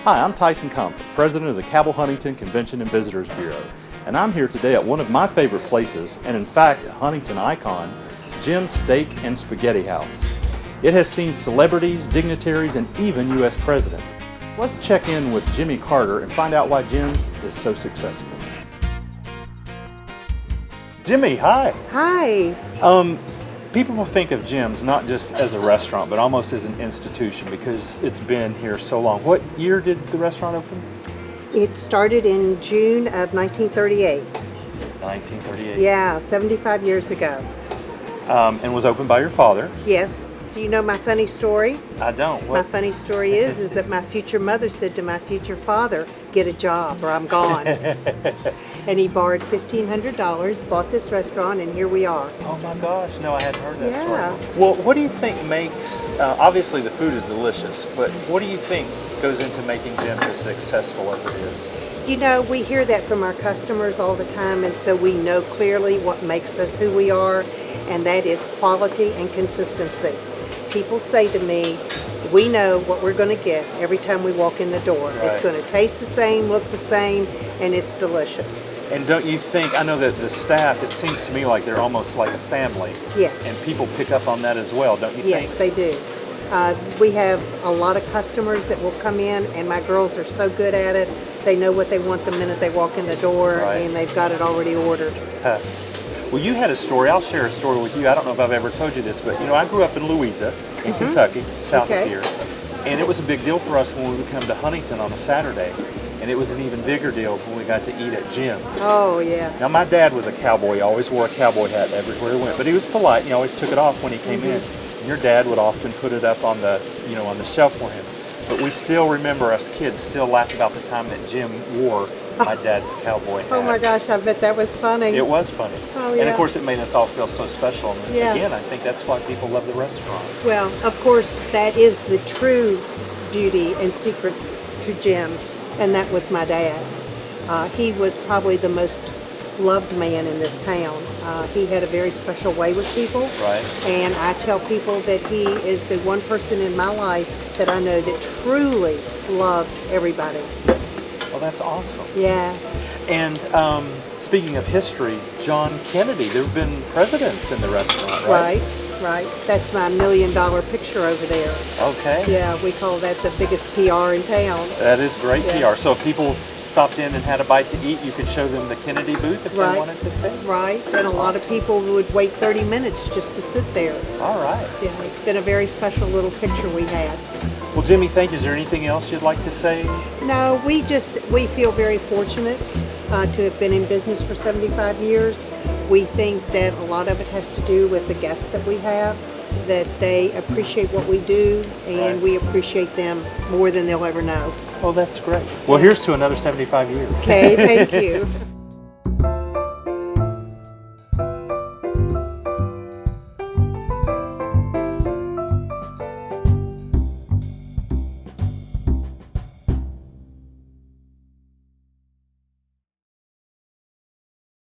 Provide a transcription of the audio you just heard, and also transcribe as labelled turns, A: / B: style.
A: Hi, I'm Tyson, President of the Cabell Huntington Convention and Visitors Bureau, and I'm here today at one of my favorite places, and in fact a Huntington icon, Jim's Steak and Spaghetti House. It has seen celebrities, dignitaries, and even U.S. presidents. Let's check in with Jimmie Carder and find out why Jim's is so successful. Jimmie, hi.
B: Hi.
A: People will think of Jim's not just as a restaurant, but almost as an institution because it's been here so long. What year did the restaurant open?
B: It started in June of 1938.
A: 1938.
B: Yeah, 75 years ago.
A: And was opened by your father.
B: Yes. Do you know my funny story?
A: I don't.
B: My funny story is that my future mother said to my future father, "Get a job or I'm gone." And he borrowed $1,500, bought this restaurant, and here we are.
A: Oh my gosh, no, I hadn't heard that
B: Yeah.
A: story. Well, what do you think makes, obviously the food is delicious, but what do you think goes into making Jim's as successful as it is?
B: You know, we hear that from our customers all the time, and so we know clearly what makes us who we are, and that is quality and consistency. People say to me, we know what we're going to get every time we walk in the door.
A: Right.
B: It's going to taste the same, look the same, and it's delicious.
A: And don't you think, I know that the staff, it seems to me like they're almost like a family.
B: Yes.
A: And people pick up on that as well, don't you
B: Yes,
A: think?
B: they do. We have a lot of customers that will come in, and my girls are so good at it. They know what they want the minute they walk in the door,
A: Right.
B: and they've got it already ordered.
A: Well, you had a story. I'll share a story with you. I don't know if I've ever told you this, but you know, I grew up in Louisa, in Kentucky, south of here, and it was a big deal for us when we would come to Huntington on a Saturday, and it was an even bigger deal when we got to eat at Jim's.
B: Oh, yeah.
A: Now, my dad was a cowboy. He always wore a cowboy hat everywhere he went, but he was polite. He always took it off when he came in. And your dad would often put it up on the, on the shelf for him. But we still remember, us kids still laugh about the time that Jim wore my dad's cowboy hat.
B: Oh my gosh, I bet that was funny.
A: It was funny.
B: Oh,
A: And of
B: yeah.
A: course it made us all feel so special. And
B: Yeah.
A: again, I think that's why people love the restaurant.
B: Well, of course, that is the true beauty and secret to Jim's, and that was my dad. He was probably the most loved man in this town. He had a very special way with people.
A: Right.
B: And I tell people that he is the one person in my life that I know that truly loved everybody.
A: Well, that's awesome.
B: Yeah.
A: And speaking of history, John Kennedy, there have been presidents in the restaurant, right?
B: Right. That's my $1 million picture over there.
A: Okay.
B: Yeah, we call that the biggest PR in town.
A: That is great
B: Yeah.
A: PR. So if people stopped in and had a bite to eat, you could show them the Kennedy booth if they
B: Right.
A: wanted to see.
B: Right, and a lot of people would wait 30 minutes just to sit there.
A: All right.
B: Yeah, it's been a very special little picture we had.
A: Well, Jimmie, thank you. Is there anything else you'd like to say?
B: No, we feel very fortunate to have been in business for 75 years. We think that a lot of it has to do with the guests that we have, that they appreciate what we do, and
A: Right.
B: we appreciate them more than they'll ever know.
A: Oh, that's great. Well, here's to another 75 years.
B: Okay, thank you.